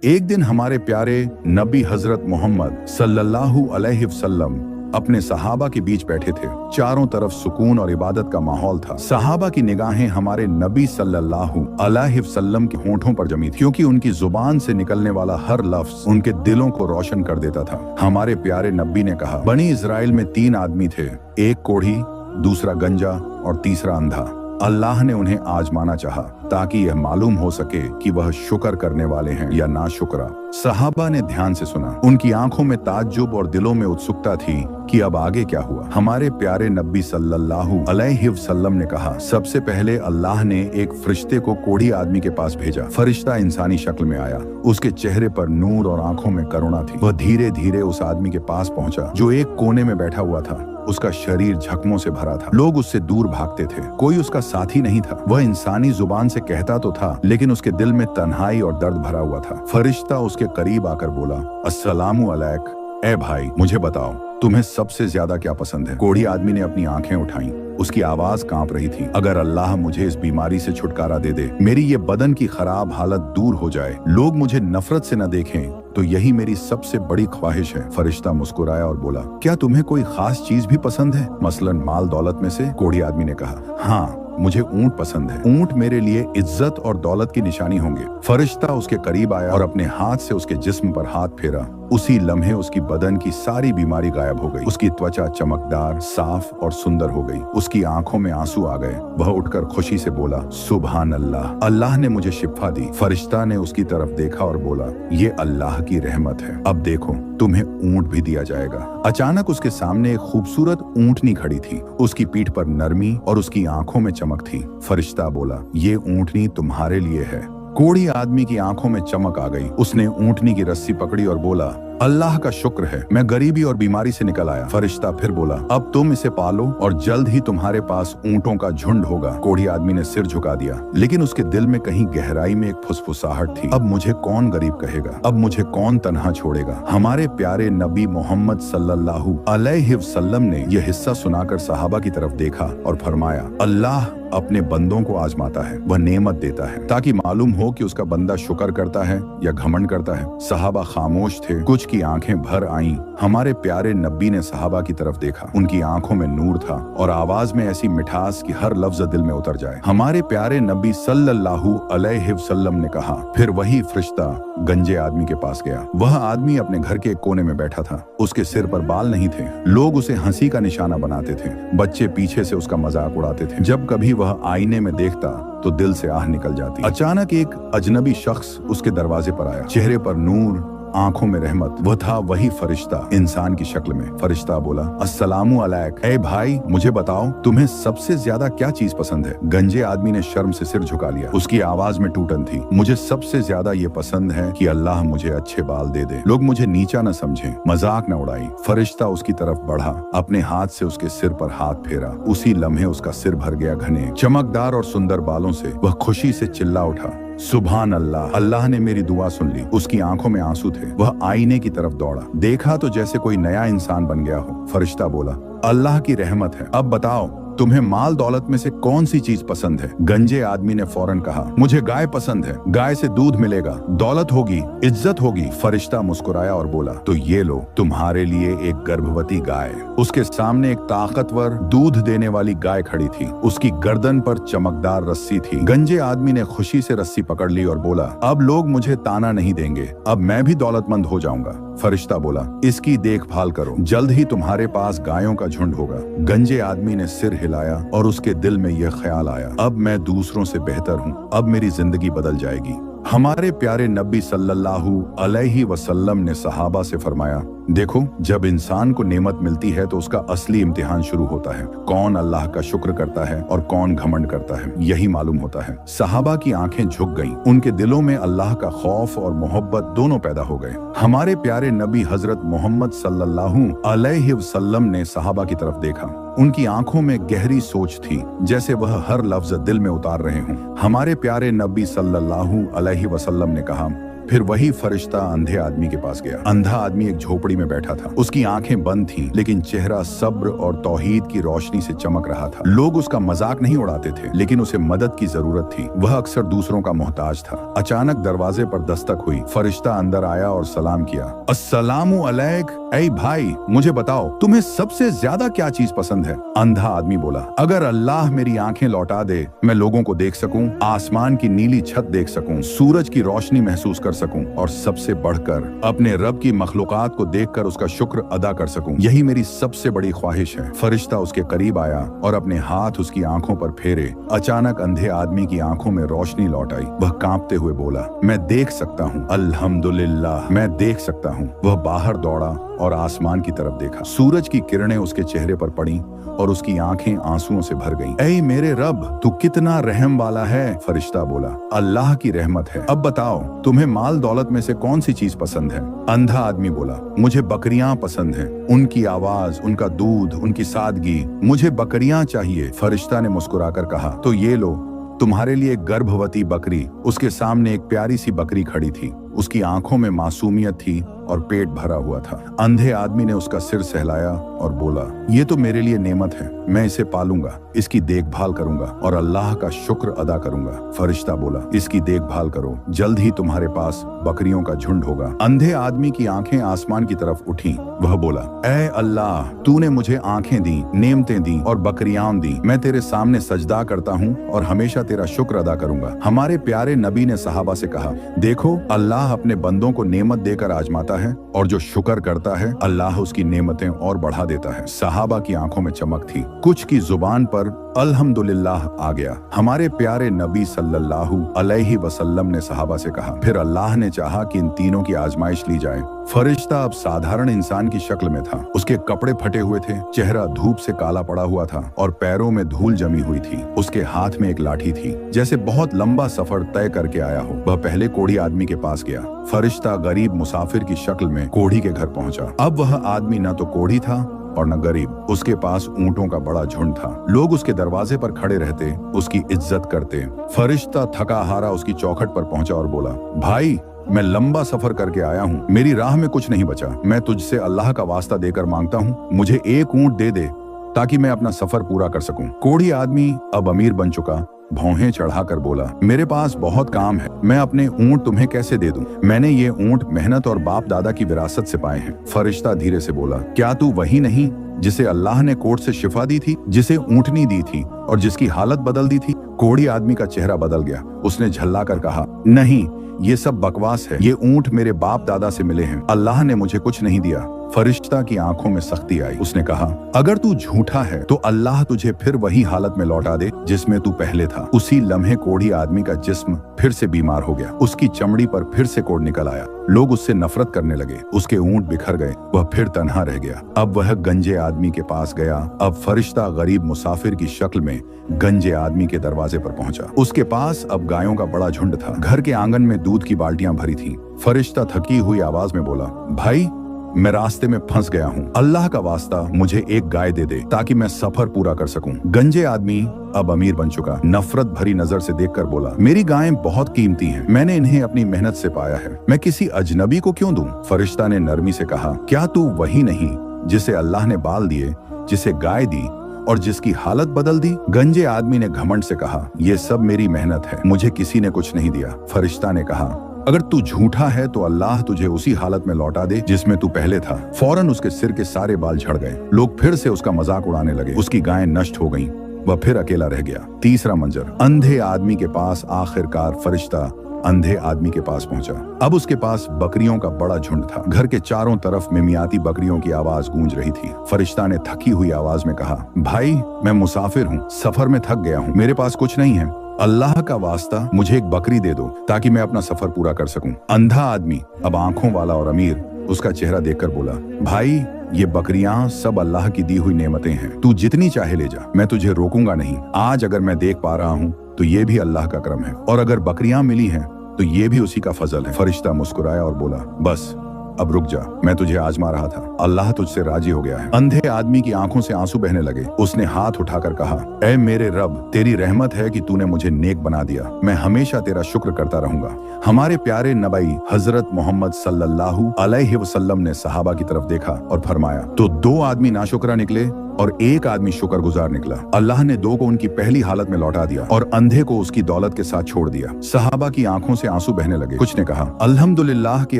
एक दिन हमारे प्यारे नबी हजरत मोहम्मद सल्लल्लाहु अलैहि वसल्लम अपने सहाबा के बीच बैठे थे। चारों तरफ सुकून और इबादत का माहौल था। सहाबा की निगाहें हमारे नबी सल्लल्लाहु अलैहि वसल्लम के होंठों पर जमी थी, क्योंकि उनकी जुबान से निकलने वाला हर लफ्ज उनके दिलों को रोशन कर देता था। हमारे प्यारे नबी ने कहा, बनी इजराइल में 3 आदमी थे, एक कोढ़ी, दूसरा गंजा और तीसरा अंधा। अल्लाह ने उन्हें आजमाना चाहा ताकि यह मालूम हो सके कि वह शुक्र करने वाले हैं या नाशुक्रा। सहाबा ने ध्यान से सुना। उनकी आंखों में ताज्जुब और दिलों में उत्सुकता थी कि अब आगे क्या हुआ। हमारे प्यारे नबी सल्लल्लाहु अलैहि वसल्लम ने कहा, सबसे पहले अल्लाह ने एक फरिश्ते को कोढ़ी आदमी के पास भेजा। फरिश्ता इंसानी शक्ल में आया। उसके चेहरे पर नूर और आंखों में करुणा थी। वह धीरे धीरे उस आदमी के पास पहुंचा जो एक कोने में बैठा हुआ था। उसका शरीर जख्मों से भरा था। लोग उससे दूर भागते थे। कोई उसका साथी नहीं था। वह इंसानी जुबान से कहता तो था, लेकिन उसके दिल में तन्हाई और दर्द भरा हुआ था। फरिश्ता उसके करीब आकर बोला, अस्सलामु अलैक, ए भाई, मुझे बताओ तुम्हें सबसे ज्यादा क्या पसंद है। कोढ़ी आदमी ने अपनी आंखें उठाई। उसकी आवाज कांप रही थी। अगर अल्लाह मुझे इस बीमारी से छुटकारा दे दे, मेरी ये बदन की खराब हालत दूर हो जाए, लोग मुझे नफरत से न देखें, तो यही मेरी सबसे बड़ी ख्वाहिश है। फरिश्ता मुस्कुराया और बोला, क्या तुम्हें कोई खास चीज भी पसंद है, मसलन माल दौलत में से? कोढ़ी आदमी ने कहा, हाँ, मुझे ऊंट पसंद है। ऊंट मेरे लिए इज्जत और दौलत की निशानी होंगे। फरिश्ता उसके करीब आया और अपने हाथ से उसके जिस्म पर हाथ फेरा। उसी लम्हे उसकी बदन की सारी बीमारी गायब हो गई। उसकी त्वचा चमकदार, साफ और सुंदर हो गई। उसकी आंखों में आंसू आ गए। वह उठकर खुशी से बोला, सुभान अल्लाह, अल्लाह ने मुझे शिफा दी। फरिश्ता ने उसकी तरफ देखा और बोला, ये अल्लाह की रहमत है। अब देखो, तुम्हें ऊंट भी दिया जाएगा। अचानक उसके सामने एक खूबसूरत ऊंटनी खड़ी थी। उसकी पीठ पर नरमी और उसकी आंखों में चमक थी। फरिश्ता बोला, ये ऊंटनी तुम्हारे लिए है। कोढ़ी आदमी की आंखों में चमक आ गई। उसने ऊंटनी की रस्सी पकड़ी और बोला, अल्लाह का शुक्र है, मैं गरीबी और बीमारी से निकल आया। फरिश्ता फिर बोला, अब तुम इसे पालो और जल्द ही तुम्हारे पास ऊंटों का झुंड होगा। कोढ़ी आदमी ने सिर झुका दिया, लेकिन उसके दिल में कहीं गहराई में एक फुसफुसाहट थी। अब मुझे कौन गरीब कहेगा, अब मुझे कौन तन्हा छोड़ेगा। हमारे प्यारे नबी मोहम्मद सल्लल्लाहु अलैहि वसल्लम ने यह हिस्सा सुनाकर सहाबा की तरफ देखा और फरमाया, अल्लाह अपने बंदों को आजमाता है, वह नेमत देता है ताकि मालूम हो कि उसका बंदा शुक्र करता है या घमंड करता है। सहाबा खामोश थे। कुछ की आंखें भर आईं। हमारे प्यारे नबी ने सहाबा की तरफ देखा। उनकी आंखों में नूर था और आवाज में ऐसी मिठास कि हर लफ्ज दिल में उतर जाए। हमारे प्यारे नबी सल्लल्लाहु अलैहि वसल्लम ने कहा, फिर वही फरिश्ता गंजे आदमी के पास गया। वह आदमी अपने घर के एक कोने में बैठा था। उसके सिर पर बाल नहीं थे। लोग उसे हंसी का निशाना बनाते थे। बच्चे पीछे से उसका मजाक उड़ाते थे। जब कभी वह आईने में देखता तो दिल से आह निकल जाती। अचानक एक अजनबी शख्स उसके दरवाजे पर आया। चेहरे पर नूर, आंखों में रहमत। वह था वही फरिश्ता इंसान की शक्ल में। फरिश्ता बोला, अस्सलामु अलैक, ए भाई, मुझे बताओ तुम्हें सबसे ज्यादा क्या चीज पसंद है। गंजे आदमी ने शर्म से सिर झुका लिया। उसकी आवाज में टूटन थी, मुझे सबसे ज्यादा ये पसंद है कि अल्लाह मुझे अच्छे बाल दे दे, लोग मुझे नीचा न समझें, मजाक न उड़ाई। फरिश्ता उसकी तरफ बढ़ा, अपने हाथ से उसके सिर पर हाथ फेरा। उसी लम्हे उसका सिर भर गया घने चमकदार और सुंदर बालों से। वह खुशी से चिल्ला उठा, सुभान अल्लाह, अल्लाह ने मेरी दुआ सुन ली। उसकी आंखों में आंसू थे। वह आईने की तरफ दौड़ा। देखा तो जैसे कोई नया इंसान बन गया हो। फरिश्ता बोला, अल्लाह की रहमत है। अब बताओ तुम्हें माल दौलत में से कौन सी चीज पसंद है। गंजे आदमी ने फौरन कहा, मुझे गाय पसंद है। गाय से दूध मिलेगा, दौलत होगी, इज्जत होगी। फरिश्ता मुस्कुराया और बोला, तो ये लो तुम्हारे लिए एक गर्भवती गाय। उसके सामने एक ताकतवर दूध देने वाली गाय खड़ी थी। उसकी गर्दन पर चमकदार रस्सी थी। गंजे आदमी ने खुशी से रस्सी पकड़ ली और बोला, अब लोग मुझे ताना नहीं देंगे, अब मैं भी दौलतमंद हो जाऊंगा। फरिश्ता बोला, इसकी देखभाल करो, जल्द ही तुम्हारे पास गायों का झुंड होगा। गंजे आदमी ने सिर हिलाया और उसके दिल में यह ख्याल आया, अब मैं दूसरों से बेहतर हूँ, अब मेरी जिंदगी बदल जाएगी। हमारे प्यारे नबी सल्लल्लाहु अलैहि वसल्लम ने सहाबा से फरमाया, देखो, जब इंसान को नेमत मिलती है तो उसका असली इम्तिहान शुरू होता है। कौन अल्लाह का शुक्र करता है और कौन घमंड करता है, यही मालूम होता है। सहाबा की आंखें झुक गईं। उनके दिलों में अल्लाह का खौफ और मोहब्बत दोनों पैदा हो गए। हमारे प्यारे नबी हजरत मोहम्मद सल्लल्लाहु अलैहि वसल्लम ने सहाबा की तरफ देखा। उनकी आंखों में गहरी सोच थी, जैसे वह हर लफ्ज दिल में उतार रहे हों। हमारे प्यारे नबी सल्लल्लाहु अलैहि वसल्लम ने कहा, फिर वही फरिश्ता अंधे आदमी के पास गया। अंधा आदमी एक झोपड़ी में बैठा था। उसकी आंखें बंद थीं, लेकिन चेहरा सब्र और तौहीद की रोशनी से चमक रहा था। लोग उसका मजाक नहीं उड़ाते थे, लेकिन उसे मदद की जरूरत थी। वह अक्सर दूसरों का मोहताज था। अचानक दरवाजे पर दस्तक हुई। फरिश्ता अंदर आया और सलाम किया। अस्सलामु अलैक। ऐ भाई, मुझे बताओ तुम्हें सबसे ज्यादा क्या चीज पसंद है? अंधा आदमी बोला, अगर अल्लाह मेरी आंखें लौटा दे, मैं लोगों को देख सकूं, आसमान की नीली छत देख सकूं, सूरज की रोशनी महसूस कर सकूं, और सबसे बढ़कर अपने रब की मखलूकात को देखकर उसका शुक्र अदा कर सकूं, यही मेरी सबसे बड़ी ख्वाहिश है। फरिश्ता उसके करीब आया और अपने हाथ उसकी आंखों पर फेरे। अचानक अंधे आदमी की आंखों में रोशनी लौट आई। वह कांपते हुए बोला, मैं देख सकता हूँ, अल्हम्दुलिल्लाह, मैं देख सकता हूँ। वह बाहर दौड़ा और आसमान की तरफ देखा। सूरज की किरणें उसके चेहरे पर पड़ी और उसकी आंखें आंसुओं से भर गईं। ऐ मेरे रब, तू कितना रहम वाला है। फरिश्ता बोला, अल्लाह की रहमत है। अब बताओ, तुम्हें माल दौलत में से कौन सी चीज पसंद है? अंधा आदमी बोला, मुझे बकरियां पसंद हैं, उनकी आवाज, उनका दूध, उनकी सादगी, मुझे बकरियां चाहिए। फरिश्ता ने मुस्कुराकर कहा, तो ये लो, तुम्हारे लिए एक गर्भवती बकरी। उसके सामने एक प्यारी सी बकरी खड़ी थी। उसकी आंखों में मासूमियत थी और पेट भरा हुआ था। अंधे आदमी ने उसका सिर सहलाया और बोला, ये तो मेरे लिए नेमत है, मैं इसे पालूंगा, इसकी देखभाल करूंगा और अल्लाह का शुक्र अदा करूंगा। फरिश्ता बोला, इसकी देखभाल करो, जल्द ही तुम्हारे पास बकरियों का झुंड होगा। अंधे आदमी की आंखें आसमान की तरफ उठी। वह बोला, ऐ अल्लाह, तूने मुझे आंखें दी, नेमतें दी और बकरियां दी। मैं तेरे सामने सजदा करता हूँ और हमेशा तेरा शुक्र अदा करूंगा। हमारे प्यारे नबी ने सहाबा से कहा, देखो, अल्लाह अपने बंदों को नेमत देकर आजमाता है और जो शुक्र करता है, अल्लाह उसकी नेमतें और बढ़ा देता है। सहाबा की आंखों में चमक थी। कुछ की जुबान पर अल्हम्दुलिल्लाह आ गया। हमारे प्यारे नबी सल्लल्लाहु अलैहि वसल्लम ने सहाबा से कहा, फिर अल्लाह ने चाहा कि इन तीनों की आजमाइश ली जाए। फरिश्ता अब साधारण इंसान की शक्ल में था। उसके कपड़े फटे हुए थे, चेहरा धूप से काला पड़ा हुआ था और पैरों में धूल जमी हुई थी। उसके हाथ में एक लाठी थी, जैसे बहुत लंबा सफर तय करके आया हो। वह पहले कोढ़ी आदमी के पास गया। फरिश्ता गरीब मुसाफिर की शक्ल में कोढ़ी के घर पहुंचा। अब वह आदमी न तो कोढ़ी था और न गरीब। उसके पास ऊंटों का बड़ा झुंड था। लोग उसके दरवाजे पर खड़े रहते, उसकी इज्जत करते। फरिश्ता थका हारा उसकी चौखट पर पहुंचा और बोला, भाई, मैं लंबा सफर करके आया हूँ, मेरी राह में कुछ नहीं बचा। मैं तुझसे अल्लाह का वास्ता देकर मांगता हूँ, मुझे एक ऊंट दे दे ताकि मैं अपना सफर पूरा कर सकूं। कोढ़ी आदमी अब अमीर बन चुका, भौहें चढ़ाकर बोला, मेरे पास बहुत काम है, मैं अपने ऊंट तुम्हें कैसे दे दूं? मैंने ये ऊंट मेहनत और बाप दादा की विरासत से पाए हैं। फरिश्ता धीरे से बोला, क्या तू वही नहीं जिसे अल्लाह ने कोढ़ से शिफा दी थी, जिसे ऊंटनी दी थी और जिसकी हालत बदल दी थी? कोढ़ी आदमी का चेहरा बदल गया। उसने झल्लाकर कहा, नहीं, ये सब बकवास है। ये ऊंट मेरे बाप दादा से मिले हैं, अल्लाह ने मुझे कुछ नहीं दिया। फरिश्ता की आंखों में सख्ती आई। उसने कहा, अगर तू झूठा है तो अल्लाह तुझे फिर वही हालत में लौटा दे जिसमें तू पहले था। उसी लम्हे कोढ़ी आदमी का जिस्म फिर से बीमार हो गया। उसकी चमड़ी पर फिर से कोढ़ निकल आया। लोग उससे नफरत करने लगे। उसके ऊंट बिखर गए। वह फिर तन्हा रह गया। अब वह गंजे आदमी के पास गया। अब फरिश्ता गरीब मुसाफिर की शक्ल में गंजे आदमी के दरवाजे पर पहुंचा। उसके पास अब गायों का बड़ा झुंड था। घर के आंगन में दूध की बाल्टियां भरी थीं। फरिश्ता थकी हुई आवाज में बोला, भाई, मैं रास्ते में फंस गया हूँ, अल्लाह का वास्ता मुझे एक गाय दे दे ताकि मैं सफर पूरा कर सकूं। गंजे आदमी अब अमीर बन चुका नफरत भरी नजर से देखकर बोला, मेरी गायें बहुत कीमती हैं, मैंने इन्हें अपनी मेहनत से पाया है, मैं किसी अजनबी को क्यों दूं? फरिश्ता ने नरमी से कहा, क्या तू वही नहीं जिसे अल्लाह ने बाल दिए, जिसे गाय दी और जिसकी हालत बदल दी? गंजे आदमी ने घमंड से कहा, ये सब मेरी मेहनत है, मुझे किसी ने कुछ नहीं दिया। फरिश्ता ने कहा, अगर तू झूठा है तो अल्लाह तुझे उसी हालत में लौटा दे जिसमें तू पहले था। फौरन उसके सिर के सारे बाल झड़ गए। लोग फिर से उसका मजाक उड़ाने लगे। उसकी गायें नष्ट हो गईं। वह फिर अकेला रह गया। तीसरा मंजर, अंधे आदमी के पास आखिरकार फरिश्ता अंधे आदमी के पास पहुंचा। अब उसके पास बकरियों का बड़ा झुंड था। घर के चारों तरफ मिमियाती बकरियों की आवाज गूंज रही थी। फरिश्ता ने थकी हुई आवाज में कहा, भाई, मैं मुसाफिर हूँ, सफर में थक गया हूँ, मेरे पास कुछ नहीं है, अल्लाह का वास्ता मुझे एक बकरी दे दो ताकि मैं अपना सफर पूरा कर सकूं। अंधा आदमी अब आंखों वाला और अमीर उसका चेहरा देखकर बोला, भाई, ये बकरियां सब अल्लाह की दी हुई नेमतें हैं, तू जितनी चाहे ले जा, मैं तुझे रोकूंगा नहीं। आज अगर मैं देख पा रहा हूँ तो ये भी अल्लाह का करम है, और अगर बकरियां मिली हैं तो ये भी उसी का फजल है। फरिश्ता मुस्कुराया और बोला, बस अब रुक जा, मैं तुझे आजमा रहा था, अल्लाह तुझसे राजी हो गया है। अंधे आदमी की आंखों से आंसू बहने लगे। उसने हाथ उठाकर कहा, ऐ मेरे रब, तेरी रहमत है कि तूने मुझे नेक बना दिया, मैं हमेशा तेरा शुक्र करता रहूंगा। हमारे प्यारे नबी हजरत मोहम्मद सल्लल्लाहु अलैहि वसल्लम ने सहाबा की तरफ देखा और फरमाया, तो 2 आदमी नाशुक्रा निकले और 1 आदमी शुक्रगुजार निकला। अल्लाह ने 2 को उनकी पहली हालत में लौटा दिया और अंधे को उसकी दौलत के साथ छोड़ दिया। सहाबा की आंखों से आंसू बहने लगे। कुछ ने कहा, अल्हम्दुलिल्लाह कि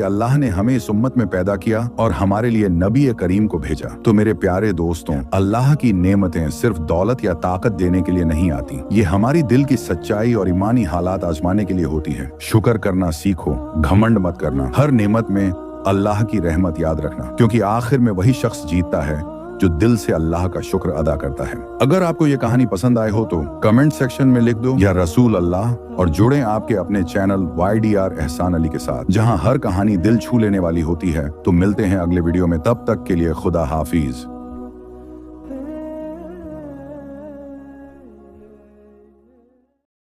अल्लाह ने हमें इस उम्मत में पैदा किया और हमारे लिए नबी करीम को भेजा। तो मेरे प्यारे दोस्तों, अल्लाह की नेमतें सिर्फ दौलत या ताकत देने के लिए नहीं आती, ये हमारी दिल की सच्चाई और ईमानी हालात आजमाने के लिए होती है। शुक्र करना सीखो, घमंड मत करना। हर नेमत में अल्लाह की रहमत याद रखना, क्योंकि आखिर में वही शख्स जीतता है जो दिल से अल्लाह का शुक्र अदा करता है। अगर आपको ये कहानी पसंद आए हो तो कमेंट सेक्शन में लिख दो या रसूल अल्लाह, और जुड़ें आपके अपने चैनल YDR एहसान अली के साथ, जहां हर कहानी दिल छू लेने वाली होती है। तो मिलते हैं अगले वीडियो में, तब तक के लिए खुदा हाफिज।